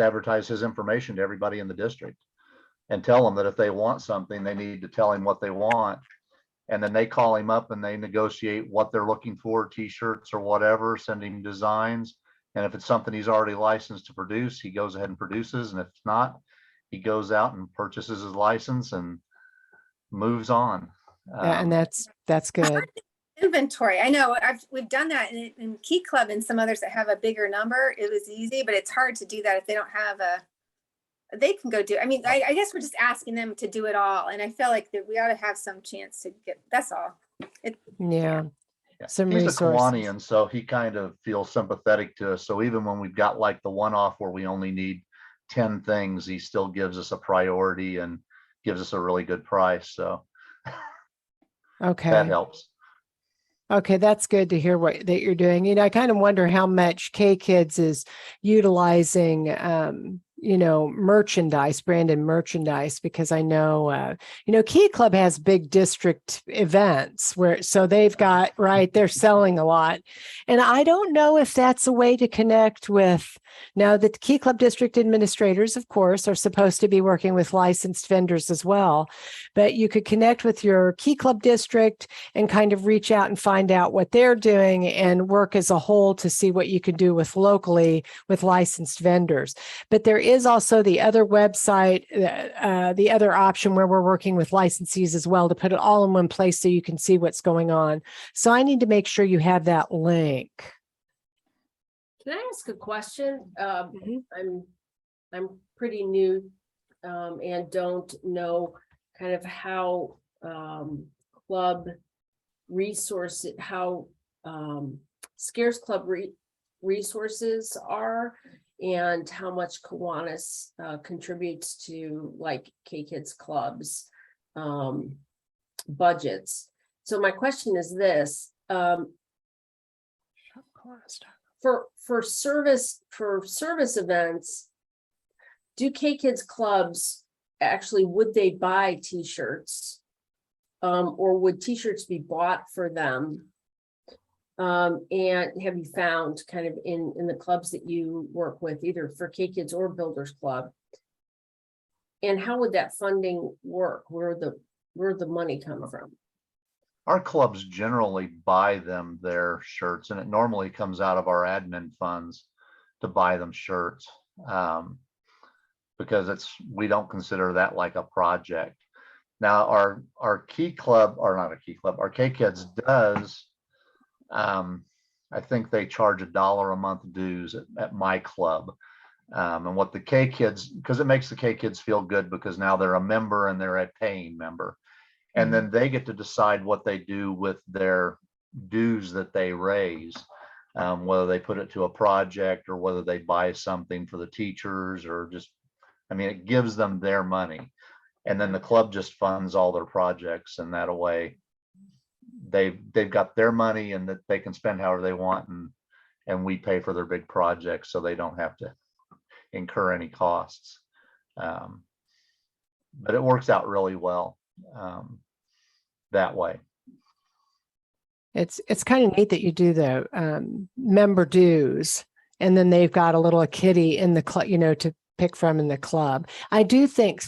Speaker 9: advertise his information to everybody in the district and tell them that if they want something, they need to tell him what they want. And then they call him up and they negotiate what they're looking for, t-shirts or whatever, send him designs. And if it's something he's already licensed to produce, he goes ahead and produces. And if it's not, he goes out and purchases his license and moves on.
Speaker 1: And that's good.
Speaker 11: Inventory. I know we've done that in Key Club and some others that have a bigger number. It was easy, but it's hard to do that if they don't have they can go do. I mean, I guess we're just asking them to do it all. And I feel like that we ought to have some chance to get, that's all.
Speaker 1: Yeah.
Speaker 9: Yeah.
Speaker 1: Some
Speaker 9: He's a
Speaker 1: resources.
Speaker 9: Kiwanian, so he kind of feels sympathetic to us. So even when we've got like the one-off where we only need 10 things, he still gives us a priority and gives us a really good price. So
Speaker 1: Okay.
Speaker 9: that helps.
Speaker 1: Okay, that's good to hear that you're doing. You know, I kind of wonder how much K-Kids is utilizing, merchandise, branded merchandise, because I know, Key Club has big district events so they've got, right, they're selling a lot. And I don't know if that's a way to connect with, now the Key Club district administrators, of course, are supposed to be working with licensed vendors as well, but you could connect with your Key Club district and kind of reach out and find out what they're doing and work as a whole to see what you can do locally with licensed vendors. But there is also the other website, the other option where we're working with licensees as well to put it all in one place so you can see what's going on. So I need to make sure you have that link.
Speaker 3: Can I ask a question?
Speaker 1: Mhm.
Speaker 3: I'm pretty new and don't know kind of how club resources, how scarce club resources are, and how much Kiwanis contributes to like K-Kids clubs budgets. So my question is this: for service events, do K-Kids clubs actually, would they buy t-shirts? Or would t-shirts be bought for them? And have you found kind of in the clubs that you work with, either for K-Kids or Builders Club? And how would that funding work? Where'd the money come from?
Speaker 9: Our clubs generally buy them their shirts, and it normally comes out of our admin funds to buy them shirts. Because we don't consider that like a project. Now our Key Club, or not a Key Club, our K-Kids does, I think they charge $1 a month dues at my club. And what the K-Kids, because it makes the K-Kids feel good because now they're a member and they're a paying member. And then they get to decide what they do with their dues that they raise, whether they put it to a project or whether they buy something for the teachers or just, it gives them their money. And then the club just funds all their projects, and that way they've got their money and that they can spend however they want, and we pay for their big projects so they don't have to incur any costs. But it works out really well that way.
Speaker 1: It's kind of neat that you do the member dues, and then they've got a little kitty in the club, to pick from in the club. I do think,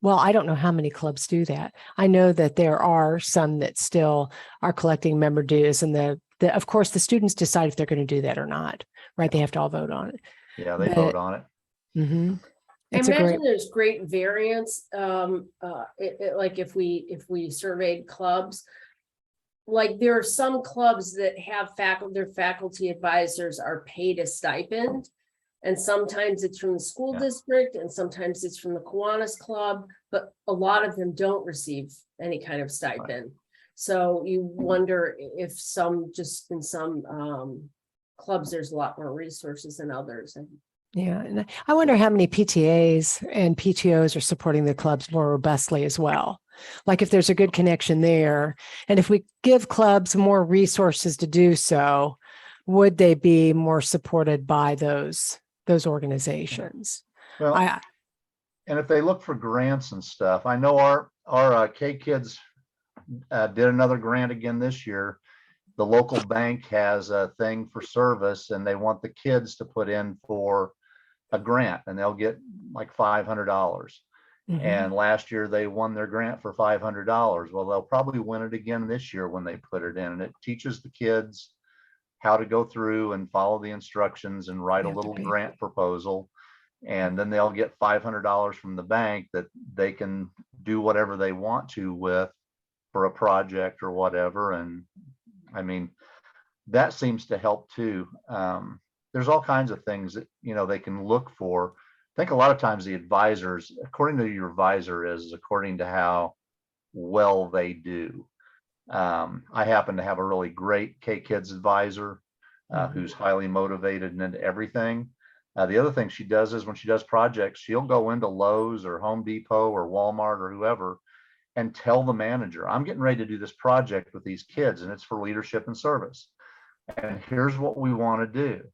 Speaker 1: well, I don't know how many clubs do that. I know that there are some that still are collecting member dues, and of course the students decide if they're going to do that or not, right? They have to all vote on it.
Speaker 9: Yeah, they vote on it.
Speaker 1: Mm-hmm.
Speaker 3: I imagine there's great variance. Like if we surveyed clubs, like there are some clubs that have their faculty advisors are paid a stipend. And sometimes it's from the school district and sometimes it's from the Kiwanis Club, but a lot of them don't receive any kind of stipend. So you wonder if in some clubs, there's a lot more resources than others. And
Speaker 1: Yeah, and I wonder how many PTAs and PTOs are supporting the clubs more robustly as well. Like if there's a good connection there, and if we give clubs more resources to do so, would they be more supported by those organizations?
Speaker 9: Well,
Speaker 1: I
Speaker 9: and if they look for grants and stuff, I know our K Kids did another grant again this year. The local bank has a thing for service, and they want the kids to put in for a grant, and they'll get like $500. And last year they won their grant for $500. Well, they'll probably win it again this year when they put it in, and it teaches the kids how to go through and follow the instructions and write a
Speaker 1: Have to
Speaker 9: little
Speaker 1: be.
Speaker 9: grant proposal. And then they'll get $500 from the bank that they can do whatever they want to with for a project or whatever. And I mean, that seems to help too. There's all kinds of things that, they can look for. I think a lot of times the advisors, according to your advisor, is according to how well they do. I happen to have a really great K Kids advisor who's highly motivated and into everything. The other thing she does is when she does projects, she'll go into Lowe's or Home Depot or Walmart or whoever and tell the manager, I'm getting ready to do this project with these kids, and it's for leadership and service. And here's what we want to do.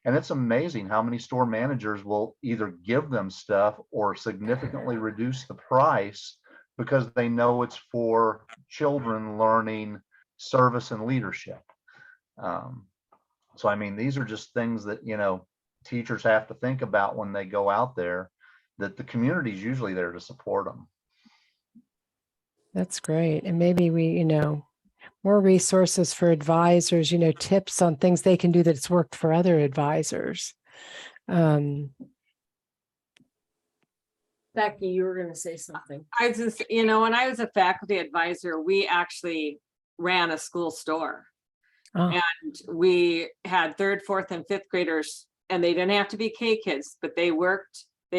Speaker 9: And it's amazing how many store managers will either give them stuff or significantly reduce the price because they know it's for children learning service and leadership. So, I mean, these are just things that, teachers have to think about when they go out there, that the community is usually there to support them.
Speaker 1: That's great. And maybe we, more resources for advisors, tips on things they can do that's worked for other advisors.
Speaker 3: Becky, you were going to say something.
Speaker 10: I just, when I was a faculty advisor, we actually ran a school store.
Speaker 1: Oh.
Speaker 10: And we had 3rd, 4th, and 5th graders, and they didn't have to be K Kids, but they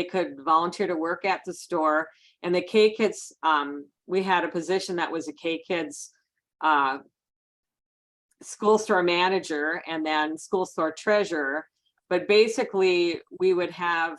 Speaker 10: could volunteer to work at the store. And the K Kids, we had a position that was a K Kids school store manager and then school store treasurer. But basically we would have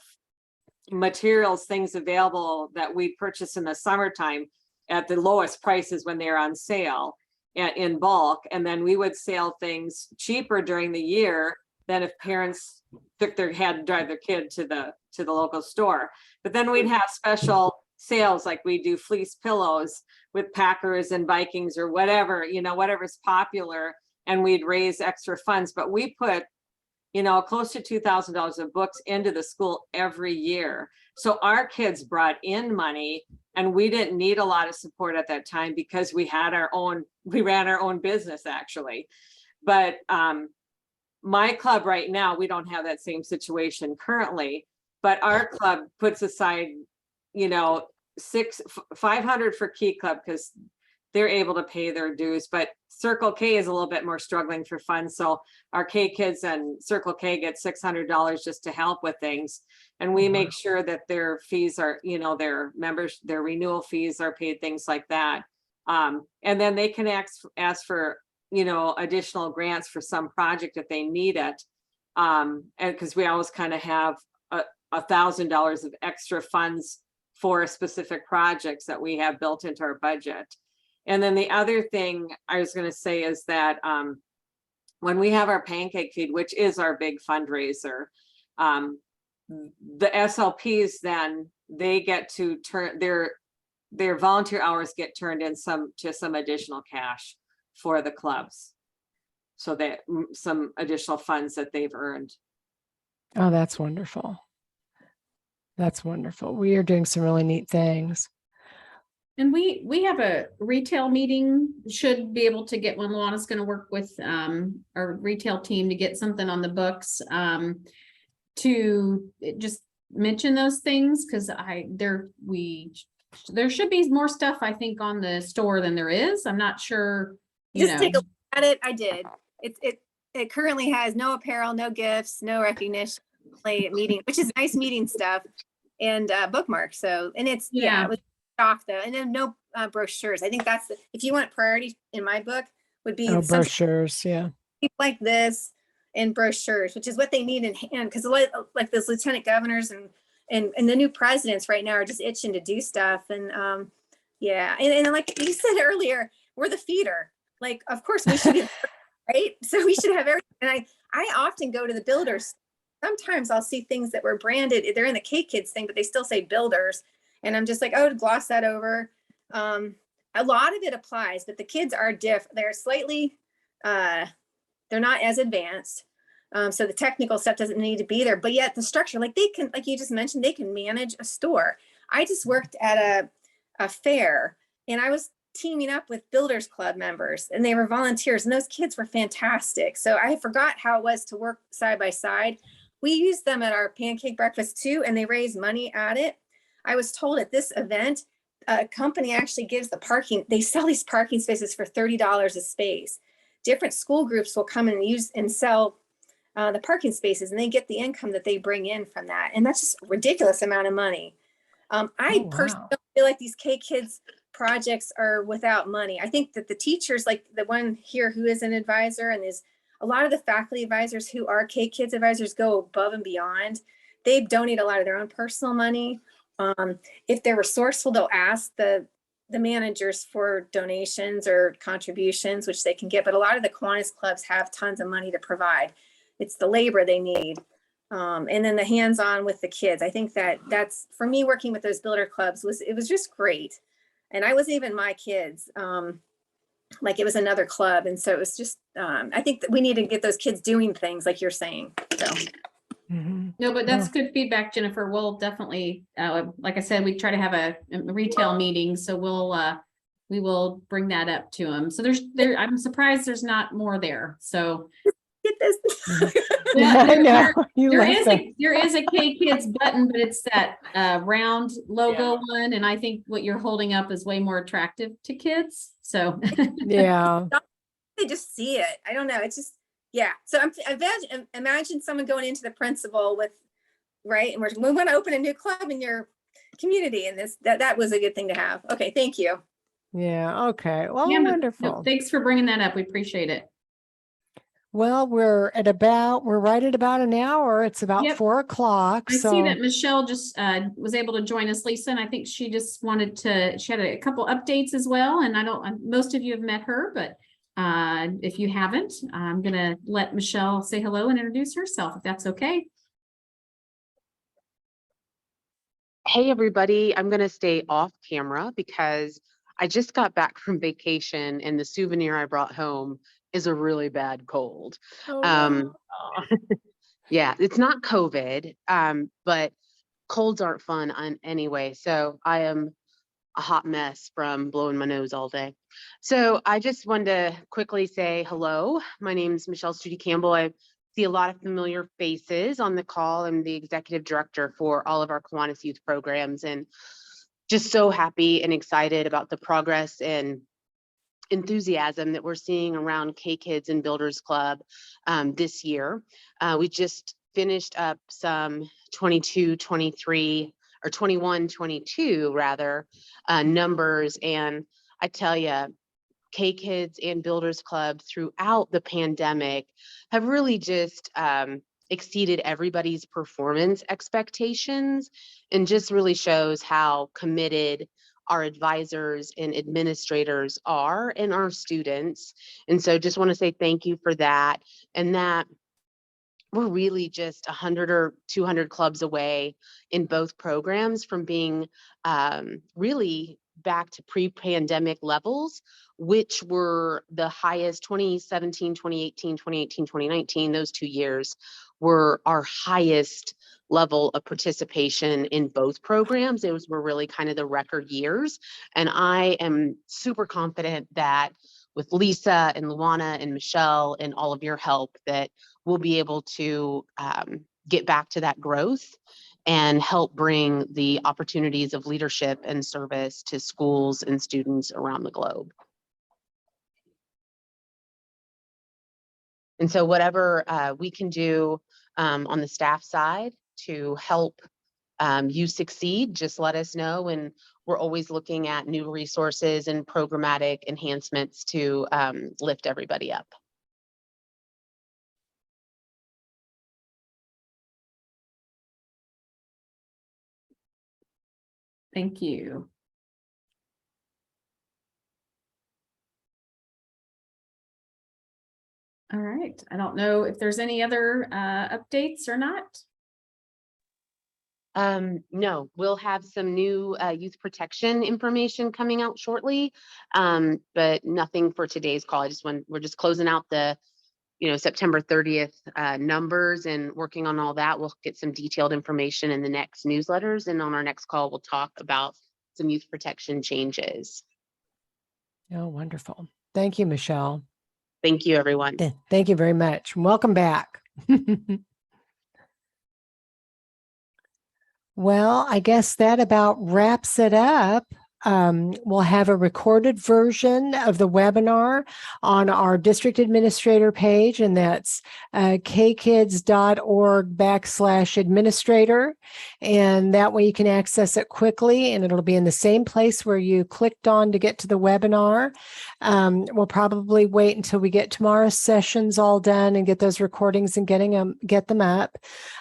Speaker 10: materials, things available that we purchase in the summertime at the lowest prices when they're on sale in bulk. And then we would sell things cheaper during the year than if parents had to drive their kid to the local store. But then we'd have special sales, like we do fleece pillows with Packers and Vikings or whatever, whatever's popular, and we'd raise extra funds. But we put, close to $2,000 of books into the school every year. So our kids brought in money, and we didn't need a lot of support at that time because we ran our own business actually. But my club right now, we don't have that same situation currently, but our club puts aside, $500 for Key Club because they're able to pay their dues, but Circle K is a little bit more struggling for funds. So our K Kids and Circle K get $600 just to help with things. And we make sure that their fees are, their members, their renewal fees are paid, things like that. And then they can ask for, additional grants for some project if they need it. And because we always kind of have $1,000 of extra funds for specific projects that we have built into our budget. And then the other thing I was going to say is that when we have our pancake feed, which is our big fundraiser, the SLPs, then they get to turn their volunteer hours get turned in some additional cash for the clubs. So that some additional funds that they've earned.
Speaker 1: Oh, that's wonderful. That's wonderful. We are doing some really neat things.
Speaker 2: And we have a retail meeting, should be able to get one. Luana's going to work with our retail team to get something on the books to just mention those things, because there should be more stuff, I think, on the store than there is. I'm not sure.
Speaker 11: Just take a look at it. I did. It currently has no apparel, no gifts, no recognition, play meeting, which is nice meeting stuff, and bookmarks. So, and it's it was off though, and then no brochures. I think that's if you want priority in my book would be
Speaker 1: brochures, yeah,
Speaker 11: like this. and brochures, which is what they need in hand. Because like those lieutenant governors and the new presidents right now are just itching to do stuff. And yeah, and like you said earlier, we're the feeder. Like, of course we should be right. So we should have everything. And I often go to the builders. Sometimes I'll see things that were branded. They're in the K-Kids thing, but they still say builders. And I'm just like, oh, gloss that over. A lot of it applies, but the kids are they're slightly, they're not as advanced. So the technical stuff doesn't need to be there, but yet the structure, like they can, like you just mentioned, they can manage a store. I just worked at a fair and I was teaming up with Builders Club members and they were volunteers and those kids were fantastic. So I forgot how it was to work side by side. We used them at our pancake breakfast too, and they raised money at it. I was told at this event, a company actually gives the parking, they sell these parking spaces for $30 a space. Different school groups will come and use and sell the parking spaces and they get the income that they bring in from that. And that's just a ridiculous amount of money. I personally don't feel like these K-Kids projects are without money. I think that the teachers, like the one here who is an advisor, and is a lot of the faculty advisors who are K-Kids advisors go above and beyond. They donate a lot of their own personal money. If they're resourceful, they'll ask the managers for donations or contributions, which they can get. But a lot of the Kiwanis clubs have tons of money to provide. It's the labor they need. And then the hands-on with the kids. I think that's, for me, working with those builder clubs it was just great. And I wasn't even my kids. Like it was another club. And so it was just, I think that we need to get those kids doing things like you're saying. So.
Speaker 2: No, but that's good feedback, Jennifer. We'll definitely, like I said, we try to have a retail meeting, so we will bring that up to them. So I'm surprised there's not more there. So
Speaker 11: get this.
Speaker 1: I know.
Speaker 2: There is a K-Kids button, but it's that round logo one, and I think what you're holding up is way more attractive to kids. So
Speaker 1: Yeah.
Speaker 11: They just see it. I don't know. It's just. Yeah, so imagine someone going into the principal with, right, and we want to open a new club in your community, and that was a good thing to have. Okay, thank you.
Speaker 1: Yeah. Okay. Well,
Speaker 2: Yeah,
Speaker 1: wonderful.
Speaker 2: Thanks for bringing that up. We appreciate it.
Speaker 1: Well, we're right at about an hour. It's about 4 o'clock.
Speaker 2: I see that Michelle just was able to join us, Lisa, and I think she just she had a couple updates as well. And most of you have met her, but if you haven't, I'm going to let Michelle say hello and introduce herself, if that's okay.
Speaker 12: Hey, everybody. I'm going to stay off camera because I just got back from vacation and the souvenir I brought home is a really bad cold. Yeah, it's not COVID, but colds aren't fun anyway. So I am a hot mess from blowing my nose all day. So I just wanted to quickly say hello. My name is Michelle Studi Campbell. I see a lot of familiar faces on the call. I'm the executive director for all of our Kiwanis youth programs, and just so happy and excited about the progress and enthusiasm that we're seeing around K-Kids and Builders Club this year. We just finished up some 21-22 rather numbers, and I tell you, K-Kids and Builders Club throughout the pandemic have really just exceeded everybody's performance expectations, and just really shows how committed our advisors and administrators are and our students. And so just want to say thank you for that, and that we're really just 100 or 200 clubs away in both programs from being really back to pre-pandemic levels, which were the highest. 2017, 2018, 2019, those 2 years were our highest level of participation in both programs. Those were really kind of the record years. And I am super confident that with Lisa and Luana and Michelle and all of your help, that we'll be able to get back to that growth and help bring the opportunities of leadership and service to schools and students around the globe. And so whatever we can do on the staff side to help you succeed, just let us know. And we're always looking at new resources and programmatic enhancements to lift everybody up.
Speaker 2: Thank you. All right. I don't know if there's any other updates or not.
Speaker 12: No, we'll have some new youth protection information coming out shortly, but nothing for today's call. We're just closing out the, September 30th numbers and working on all that. We'll get some detailed information in the next newsletters, and on our next call, we'll talk about some youth protection changes.
Speaker 1: Oh, wonderful. Thank you, Michelle.
Speaker 12: Thank you, everyone.
Speaker 1: Thank you very much. Welcome back. Well, I guess that about wraps it up. We'll have a recorded version of the webinar on our district administrator page, and that's kkids.org/administrator. And that way you can access it quickly, and it'll be in the same place where you clicked on to get to the webinar. We'll probably wait until we get tomorrow's sessions all done and get those recordings and get them up.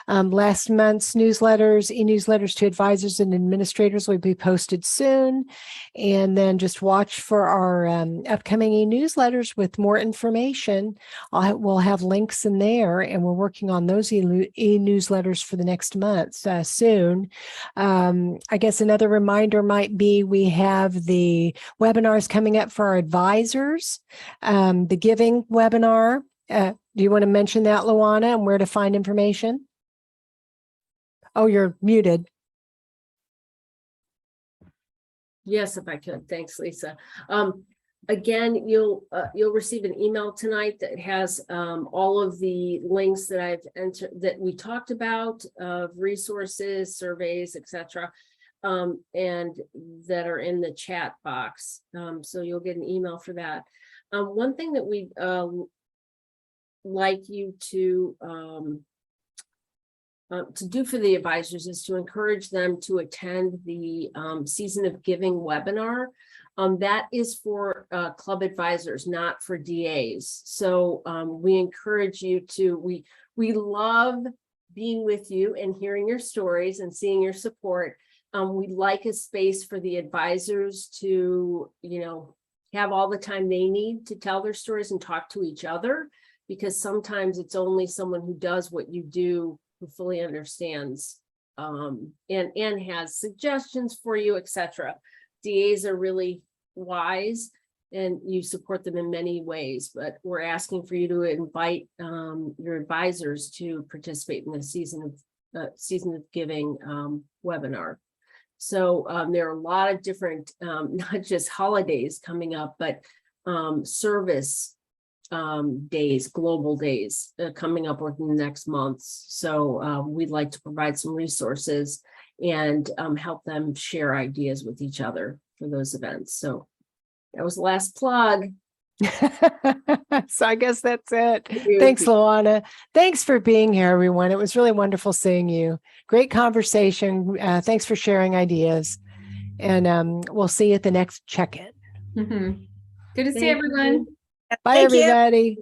Speaker 1: Last month's newsletters, e-newsletters to advisors and administrators will be posted soon. And then just watch for our upcoming e-newsletters with more information. We'll have links in there, and we're working on those e-newsletters for the next month soon. I guess another reminder might be we have the webinars coming up for our advisors, the giving webinar. Do you want to mention that, Luana, and where to find information? Oh, you're muted.
Speaker 3: Yes, if I could. Thanks, Lisa. Again, you'll receive an email tonight that has all of the links that I've entered that we talked about of resources, surveys, etc., and that are in the chat box. So you'll get an email for that. One thing that we'd like you to do for the advisors is to encourage them to attend the Season of Giving webinar. That is for club advisors, not for DAs. So we encourage you to, we love being with you and hearing your stories and seeing your support. We'd like a space for the advisors to, have all the time they need to tell their stories and talk to each other, because sometimes it's only someone who does what you do who fully understands and has suggestions for you, etc. DAs are really wise and you support them in many ways, but we're asking for you to invite your advisors to participate in the Season of Giving webinar. So there are a lot of different, not just holidays coming up, but service days, global days coming up within the next months. So we'd like to provide some resources and help them share ideas with each other for those events. So that was the last plug.
Speaker 1: So I guess that's it. Thanks, Luana. Thanks for being here, everyone. It was really wonderful seeing you. Great conversation. Thanks for sharing ideas. And we'll see you at the next check-in.
Speaker 2: Good to see everyone.
Speaker 1: Bye, everybody.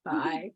Speaker 3: Bye.